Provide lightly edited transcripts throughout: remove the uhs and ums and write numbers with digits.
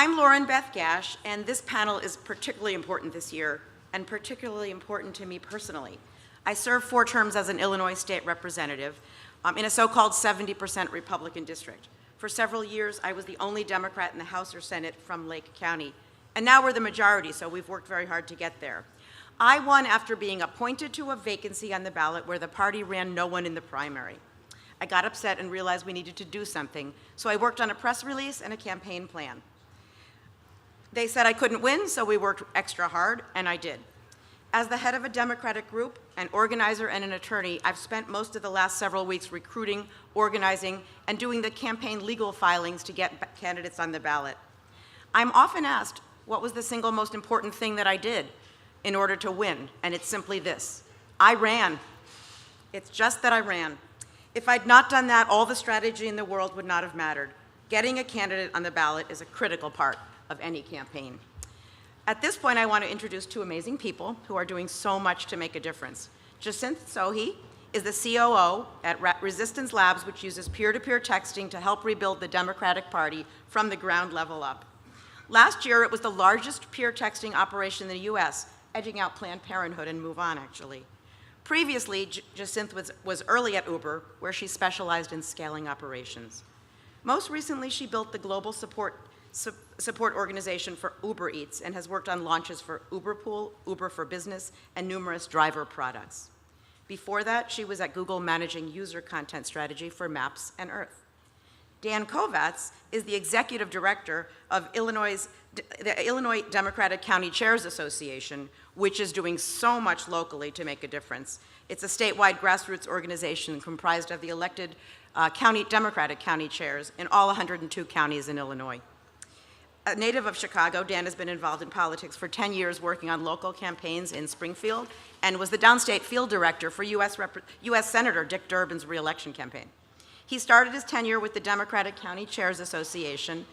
I'm Lauren Beth Gash, and this panel is particularly important this year, and particularly important to me personally. I served 4 terms as an Illinois state representative in a so-called 70% Republican district. For several years, I was the only Democrat in the House or Senate from Lake County, and now we're the majority, so we've worked very hard to get there. I won after being appointed to a vacancy on the ballot where the party ran no one in the primary. I got upset and realized we needed to do something, so I worked on a press release and a campaign plan. They said I couldn't win, so we worked extra hard, and I did. As the head of a Democratic group, an organizer, and an attorney, I've spent most of the last several weeks recruiting, organizing, and doing the campaign legal filings to get candidates on the ballot. I'm often asked, what was the single most important thing that I did in order to win? And it's simply this: I ran. It's just that I ran. If I'd not done that, all the strategy in the world would not have mattered. Getting a candidate on the ballot is a critical part of any campaign. At this point, I want to introduce 2 amazing people who are doing so much to make a difference. Jacinth Sohi is the COO at Resistance Labs, which uses peer-to-peer texting to help rebuild the Democratic Party from the ground level up. Last year, it was the largest peer texting operation in the US, edging out Planned Parenthood and Move On, actually. Previously, Jacinth was early at Uber, where she specialized in scaling operations. Most recently, she built the global support organization for Uber Eats and has worked on launches for Uber Pool, Uber for Business, and numerous driver products. Before that, she was at Google managing user content strategy for Maps and Earth. Dan Kovats is the executive director of the Illinois Democratic County Chairs Association, which is doing so much locally to make a difference. It's a statewide grassroots organization comprised of the elected Democratic county chairs in all 102 counties in Illinois. A native of Chicago, Dan has been involved in politics for 10 years, working on local campaigns in Springfield, and was the downstate field director for U.S. Senator Dick Durbin's reelection campaign. He started his tenure with the Democratic County Chairs Association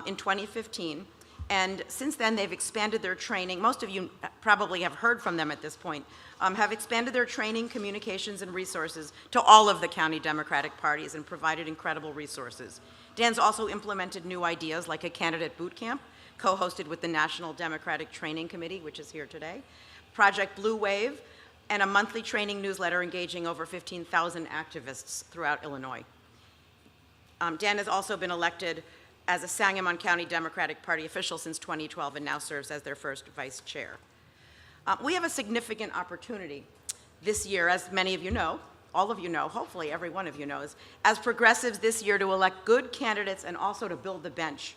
in 2015, and since then they've expanded their training. Most of you probably have heard from them at this point, have expanded their training, communications, and resources to all of the county Democratic parties and provided incredible resources. Dan's also implemented new ideas like a candidate boot camp, co-hosted with the National Democratic Training Committee, which is here today, Project Blue Wave, and a monthly training newsletter engaging over 15,000 activists throughout Illinois. Dan has also been elected as a Sangamon County Democratic Party official since 2012 and now serves as their first vice chair. We have a significant opportunity this year, as many of you know, all of you know, hopefully every one of you knows, as progressives this year to elect good candidates and also to build the bench.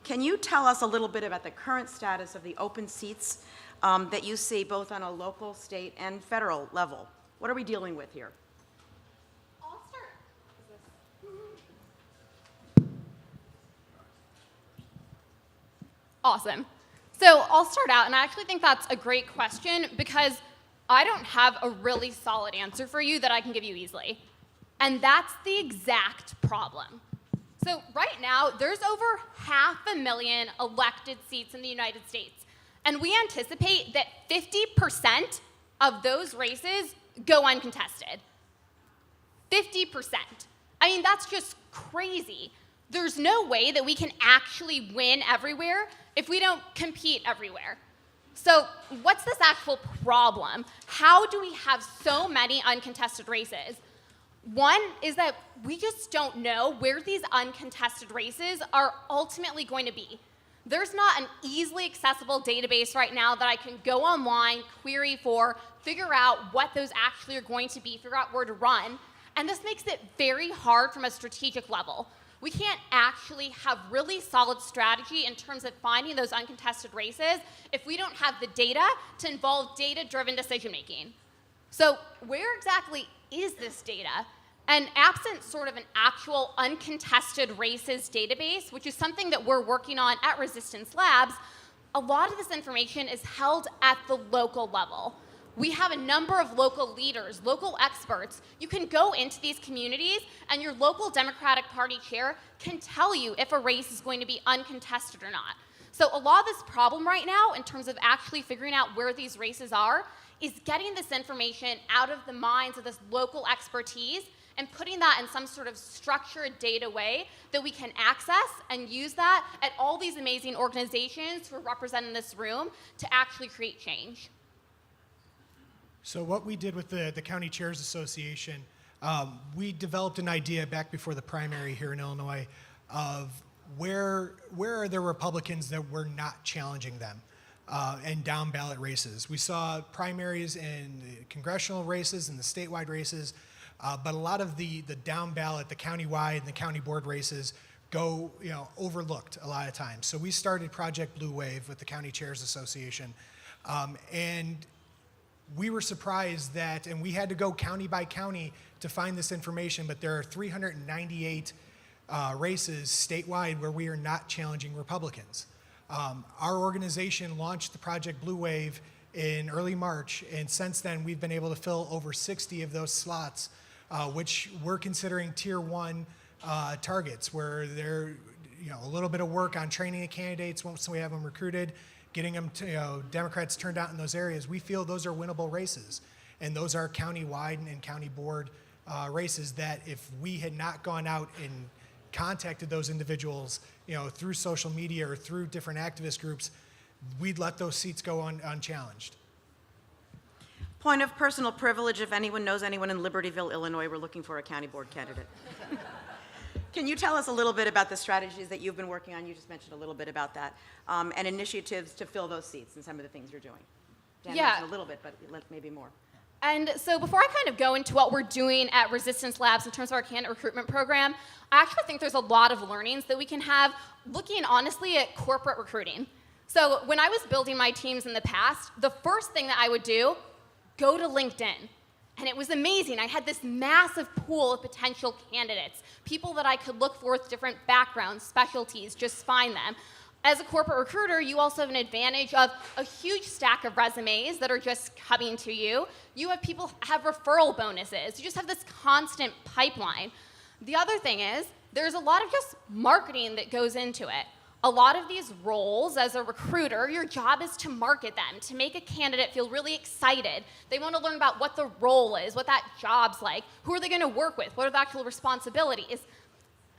Can you tell us a little bit about the current status of the open seats that you see both on a local, state, and federal level? What are we dealing with here? I'll start. Awesome. So I'll start out, and I actually think that's a great question because I don't have a really solid answer for you that I can give you easily. And that's the exact problem. So right now, there's over 500,000 elected seats in the United States. And we anticipate that 50% of those races go uncontested. 50%. I mean, that's just crazy. There's no way that we can actually win everywhere if we don't compete everywhere. So what's this actual problem? How do we have so many uncontested races? One is that we just don't know where these uncontested races are ultimately going to be. There's not an easily accessible database right now that I can go online, query for, figure out what those actually are going to be, figure out where to run. And this makes it very hard from a strategic level. We can't actually have really solid strategy in terms of finding those uncontested races if we don't have the data to involve data-driven decision-making. So where exactly is this data? And absent sort of an actual uncontested races database, which is something that we're working on at Resistance Labs, a lot of this information is held at the local level. We have a number of local leaders, local experts. You can go into these communities and your local Democratic Party chair can tell you if a race is going to be uncontested or not. So a lot of this problem right now in terms of actually figuring out where these races are is getting this information out of the minds of this local expertise and putting that in some sort of structured data way that we can access and use that at all these amazing organizations who are represented in this room to actually create change. So what we did with the County Chairs Association, we developed an idea back before the primary here in Illinois of where are there Republicans that were not challenging them in down ballot races. We saw primaries in the congressional races and the statewide races, but a lot of the down ballot, the countywide and the county board races go overlooked a lot of times. So we started Project Blue Wave with the County Chairs Association, and we were surprised that, and we had to go county by county to find this information, but there are 398 races statewide where we are not challenging Republicans. Our organization launched the Project Blue Wave in early March, and since then we've been able to fill over 60 of those slots, which we're considering tier 1 targets, where they're a little bit of work on training the candidates once we have them recruited, getting them to Democrats turned out in those areas. We feel those are winnable races, and those are county-wide and county board races that if we had not gone out and contacted those individuals, through social media or through different activist groups, we'd let those seats go unchallenged. Point of personal privilege, if anyone knows anyone in Libertyville, Illinois, we're looking for a county board candidate. Can you tell us a little bit about the strategies that you've been working on? You just mentioned a little bit about that, and initiatives to fill those seats and some of the things you're doing. Dan mentioned a little bit, but maybe more. And so before I kind of go into what we're doing at Resistance Labs in terms of our candidate recruitment program, I actually think there's a lot of learnings that we can have looking honestly at corporate recruiting. So when I was building my teams in the past, the first thing that I would do, go to LinkedIn. And it was amazing. I had this massive pool of potential candidates, people that I could look for with different backgrounds, specialties, just find them. As a corporate recruiter, you also have an advantage of a huge stack of resumes that are just coming to you. You have people have referral bonuses. You just have this constant pipeline. The other thing is, there's a lot of just marketing that goes into it. A lot of these roles as a recruiter, your job is to market them, to make a candidate feel really excited. They want to learn about what the role is, what that job's like, who are they going to work with, what are the actual responsibilities.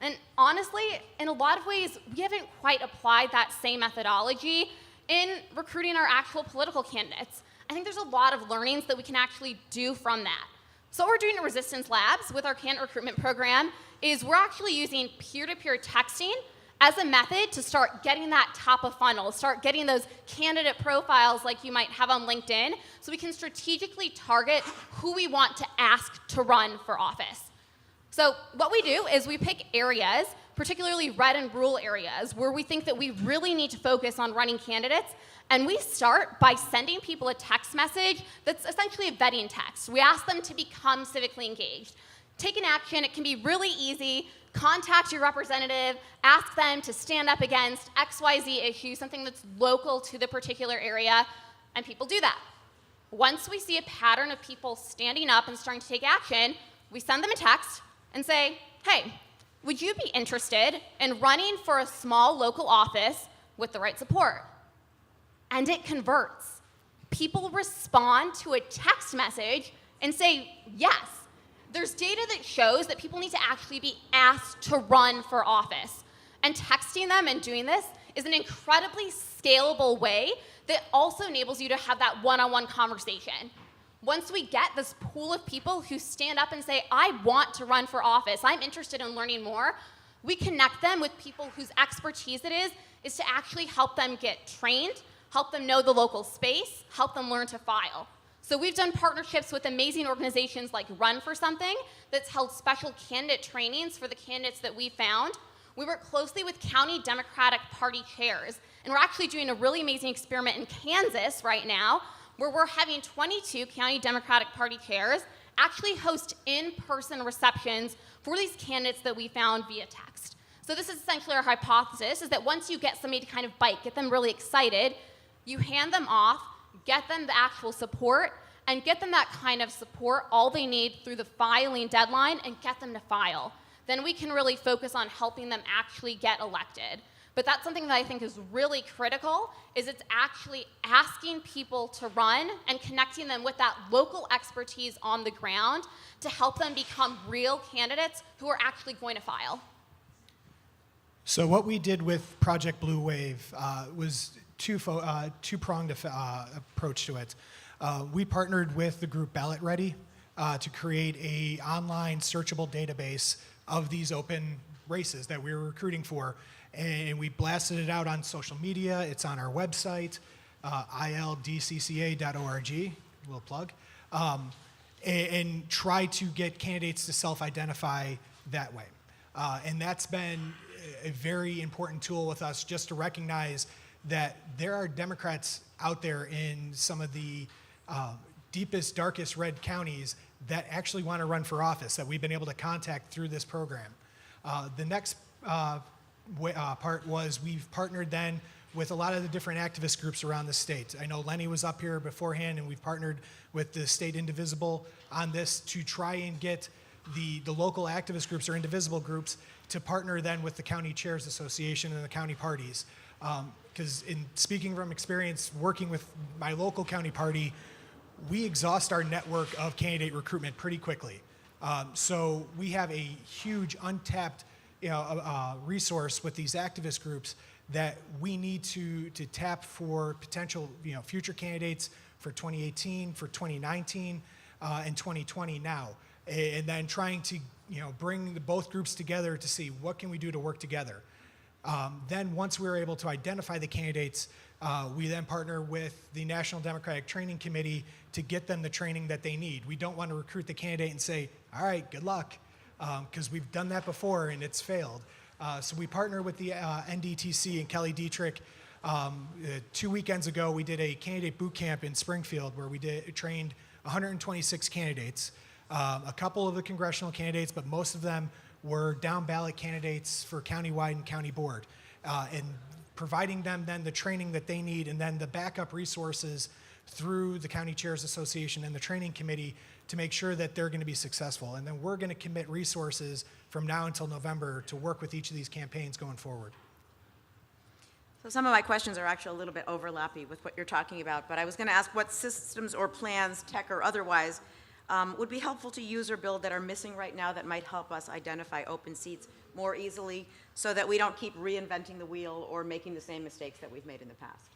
And honestly, in a lot of ways, we haven't quite applied that same methodology in recruiting our actual political candidates. I think there's a lot of learnings that we can actually do from that. So what we're doing at Resistance Labs with our candidate recruitment program is we're actually using peer-to-peer texting as a method to start getting that top of funnel, start getting those candidate profiles like you might have on LinkedIn, so we can strategically target who we want to ask to run for office. So what we do is we pick areas, particularly red and rural areas, where we think that we really need to focus on running candidates, and we start by sending people a text message that's essentially a vetting text. We ask them to become civically engaged. Take an action. It can be really easy. Contact your representative, ask them to stand up against XYZ issue, something that's local to the particular area, and people do that. Once we see a pattern of people standing up and starting to take action, we send them a text and say, hey, would you be interested in running for a small local office with the right support? And it converts. People respond to a text message and say yes. There's data that shows that people need to actually be asked to run for office. And texting them and doing this is an incredibly scalable way that also enables you to have that one-on-one conversation. Once we get this pool of people who stand up and say, I want to run for office, I'm interested in learning more, we connect them with people whose expertise it is to actually help them get trained, help them know the local space, help them learn to file. So we've done partnerships with amazing organizations like Run for Something that's held special candidate trainings for the candidates that we found. We work closely with county Democratic Party chairs, and we're actually doing a really amazing experiment in Kansas right now where we're having 22 county Democratic Party chairs actually host in-person receptions for these candidates that we found via text. So this is essentially our hypothesis, is that once you get somebody to kind of bite, get them really excited, you hand them off, get them the actual support, and get them that kind of support, all they need through the filing deadline, and get them to file. Then we can really focus on helping them actually get elected. But that's something that I think is really critical, is it's actually asking people to run and connecting them with that local expertise on the ground to help them become real candidates who are actually going to file. So what we did with Project Blue Wave was two-pronged approach to it. We partnered with the group Ballot Ready to create a online searchable database of these open races that we were recruiting for. And we blasted it out on social media. It's on our website, ildcca.org, a little plug, and try to get candidates to self-identify that way. And that's been a very important tool with us, just to recognize that there are Democrats out there in some of the deepest, darkest red counties that actually want to run for office that we've been able to contact through this program. The next part was we've partnered then with a lot of the different activist groups around the state. I know Lenny was up here beforehand, and we've partnered with the State Indivisible on this to try and get the local activist groups or indivisible groups to partner then with the County Chairs Association and the county parties. Because in speaking from experience working with my local county party, we exhaust our network of candidate recruitment pretty quickly. So we have a huge untapped resource with these activist groups that we need to tap for potential future candidates for 2018, for 2019, and 2020 now. And then trying to bring both groups together to see what can we do to work together. Then once we were able to identify the candidates, we then partner with the National Democratic Training Committee to get them the training that they need. We don't want to recruit the candidate and say, all right, good luck, because we've done that before and it's failed. So we partner with the NDTC and Kelly Dietrich. 2 weekends ago, we did a candidate boot camp in Springfield where we trained 126 candidates, a couple of the congressional candidates, but most of them were down ballot candidates for countywide and county board, and providing them then the training that they need and then the backup resources through the County Chairs Association and the training committee to make sure that they're going to be successful. And then we're going to commit resources from now until November to work with each of these campaigns going forward. So some of my questions are actually a little bit overlappy with what you're talking about, but I was going to ask what systems or plans, tech or otherwise, would be helpful to use or build that are missing right now that might help us identify open seats more easily so that we don't keep reinventing the wheel or making the same mistakes that we've made in the past.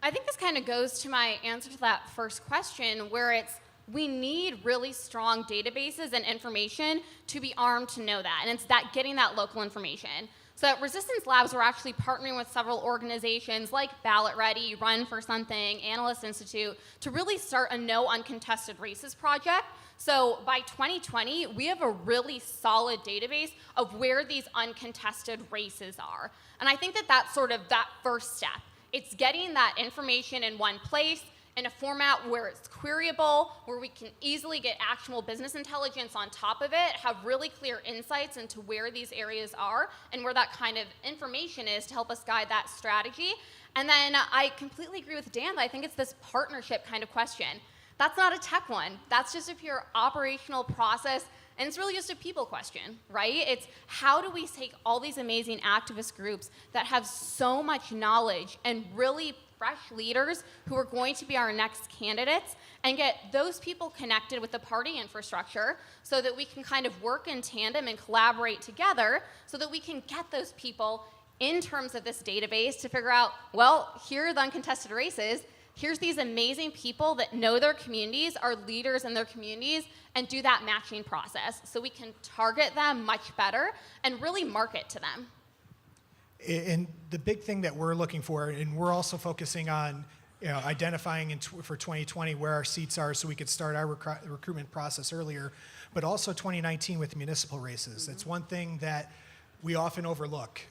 I think this kind of goes to my answer to that first question, where it's we need really strong databases and information to be armed to know that, and it's that getting that local information. So at Resistance Labs, we're actually partnering with several organizations like Ballot Ready, Run for Something, Analyst Institute, to really start a No Uncontested Races project. So by 2020, we have a really solid database of where these uncontested races are. And I think that that's sort of that first step. It's getting that information in one place, in a format where it's queryable, where we can easily get actionable business intelligence on top of it, have really clear insights into where these areas are and where that kind of information is to help us guide that strategy. And then I completely agree with Dan that I think it's this partnership kind of question. That's not a tech one. That's just a pure operational process, and it's really just a people question, right? It's how do we take all these amazing activist groups that have so much knowledge and really fresh leaders who are going to be our next candidates and get those people connected with the party infrastructure so that we can kind of work in tandem and collaborate together so that we can get those people in terms of this database to figure out, well, here are the uncontested races. Here's these amazing people that know their communities, are leaders in their communities, and do that matching process so we can target them much better and really market to them. And the big thing that we're looking for, and we're also focusing on identifying for 2020 where our seats are so we could start our recruitment process earlier, but also 2019 with municipal races. That's one thing that we often overlook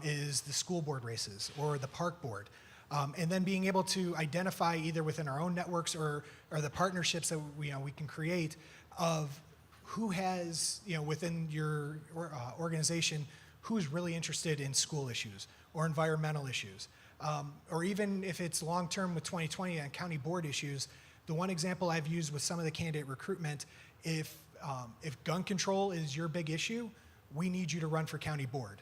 is the school board races or the park board. And then being able to identify either within our own networks or the partnerships that we can create of who has, within your organization, who's really interested in school issues or environmental issues. Or even if it's long-term with 2020 on county board issues, the one example I've used with some of the candidate recruitment, if gun control is your big issue, we need you to run for county board.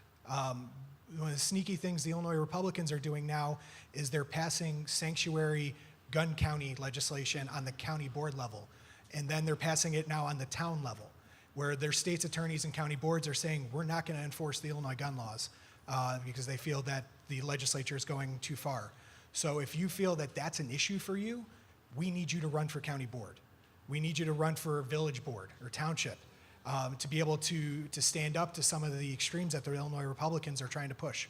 one of the sneaky things the Illinois Republicans are doing now is they're passing sanctuary gun county legislation on the county board level. And then they're passing it now on the town level, where their state's attorneys and county boards are saying, we're not going to enforce the Illinois gun laws because they feel that the legislature is going too far. So if you feel that that's an issue for you, we need you to run for county board. We need you to run for village board or township to be able to stand up to some of the extremes that the Illinois Republicans are trying to push.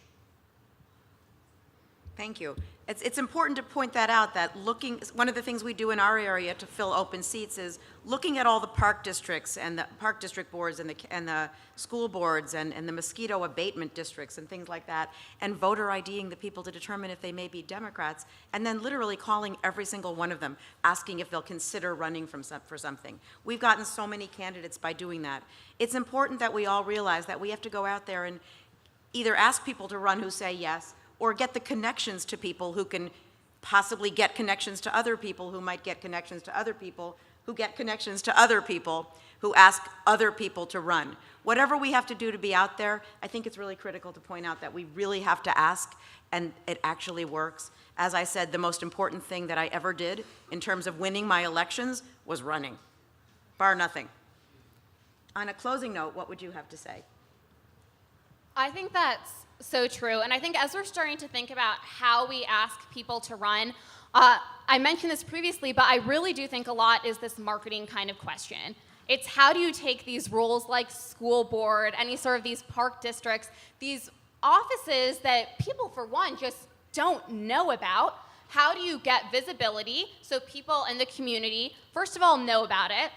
Thank you. It's important to point that out, that one of the things we do in our area to fill open seats is looking at all the park districts and the park district boards and the school boards and the mosquito abatement districts and things like that, and voter IDing the people to determine if they may be Democrats, and then literally calling every single one of them, asking if they'll consider running for something. We've gotten so many candidates by doing that. It's important that we all realize that we have to go out there and either ask people to run who say yes, or get the connections to people who can possibly get connections to other people who might get connections to other people who get connections to other people who ask other people to run. Whatever we have to do to be out there, I think it's really critical to point out that we really have to ask, and it actually works. As I said, the most important thing that I ever did in terms of winning my elections was running, bar nothing. On a closing note, what would you have to say? I think that's so true. And I think as we're starting to think about how we ask people to run, I mentioned this previously, but I really do think a lot is this marketing kind of question. It's how do you take these roles like school board, any sort of these park districts, these offices that people, for one, just don't know about. How do you get visibility so people in the community, first of all, know about it?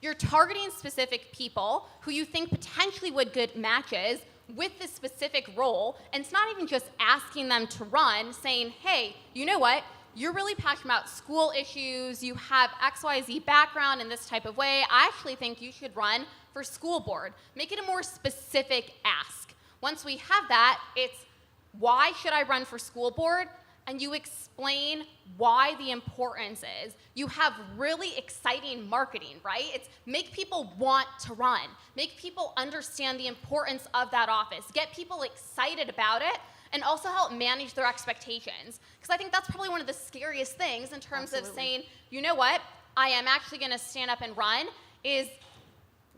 You're targeting specific people who you think potentially would good matches with this specific role, and it's not even just asking them to run, saying, hey, you know what, you're really passionate about school issues, you have XYZ background in this type of way, I actually think you should run for school board. Make it a more specific ask. Once we have that, it's why should I run for school board? And you explain why the importance is. You have really exciting marketing, right? It's make people want to run. Make people understand the importance of that office. Get people excited about it, and also help manage their expectations. Because I think that's probably one of the scariest things in terms of saying, you know what, I am actually gonna stand up and run, is,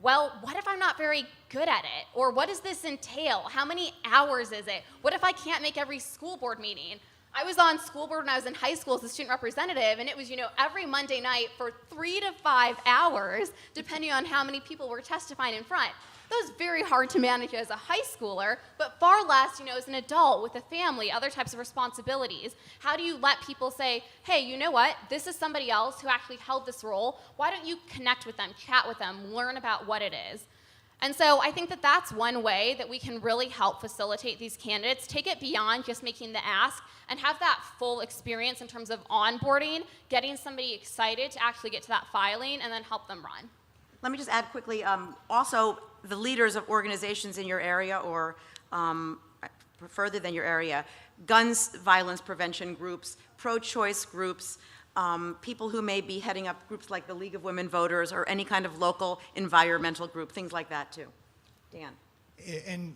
well, what if I'm not very good at it? Or what does this entail? How many hours is it? What if I can't make every school board meeting? I was on school board when I was in high school as a student representative, and it was, every Monday night for 3 to 5 hours, depending on how many people were testifying in front. That was very hard to manage as a high schooler, but far less, as an adult with a family, other types of responsibilities. How do you let people say, hey, you know what? This is somebody else who actually held this role. Why don't you connect with them, chat with them, learn about what it is? And so I think that that's one way that we can really help facilitate these candidates, take it beyond just making the ask, and have that full experience in terms of onboarding, getting somebody excited to actually get to that filing, and then help them run. Let me just add quickly, also the leaders of organizations in your area or further than your area, guns violence prevention groups, pro-choice groups, people who may be heading up groups like the League of Women Voters or any kind of local environmental group, things like that too. Dan. And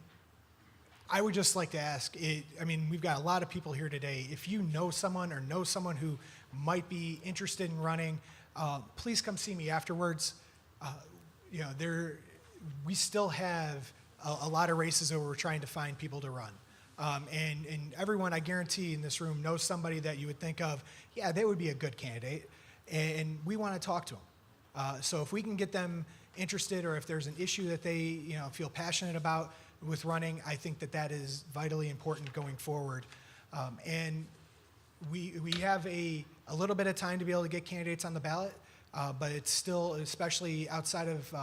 I would just like to ask, we've got a lot of people here today. If you know someone or know someone who might be interested in running, please come see me afterwards. We still have a lot of races where we're trying to find people to run. And everyone, I guarantee, in this room knows somebody that you would think of, yeah, they would be a good candidate, and we want to talk to them. So if we can get them interested, or if there's an issue that they feel passionate about with running, I think that is vitally important going forward. And we have a little bit of time to be able to get candidates on the ballot, but it's still, especially outside of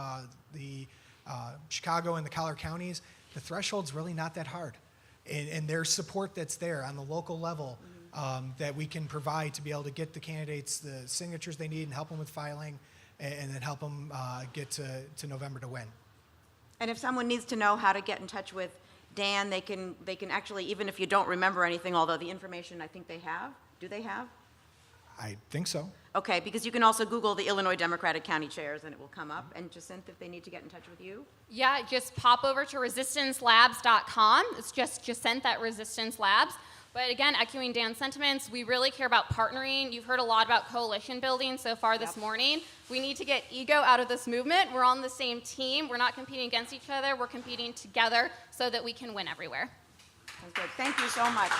the Chicago and the Collier counties, the threshold's really not that hard. And there's support that's there on the local level that we can provide to be able to get the candidates the signatures they need and help them with filing, and then help them get to November to win. And if someone needs to know how to get in touch with Dan, they can actually, even if you don't remember anything, although the information I think they have, do they have? I think so. Okay, because you can also Google the Illinois Democratic County Chairs and it will come up. And Jacinth, if they need to get in touch with you? Yeah, just pop over to resistancelabs.com. It's just Jacinth at Resistance Labs. But again, echoing Dan's sentiments, we really care about partnering. You've heard a lot about coalition building so far this morning. We need to get ego out of this movement. We're on the same team. We're not competing against each other. We're competing together so that we can win everywhere. Sounds good. Thank you so much.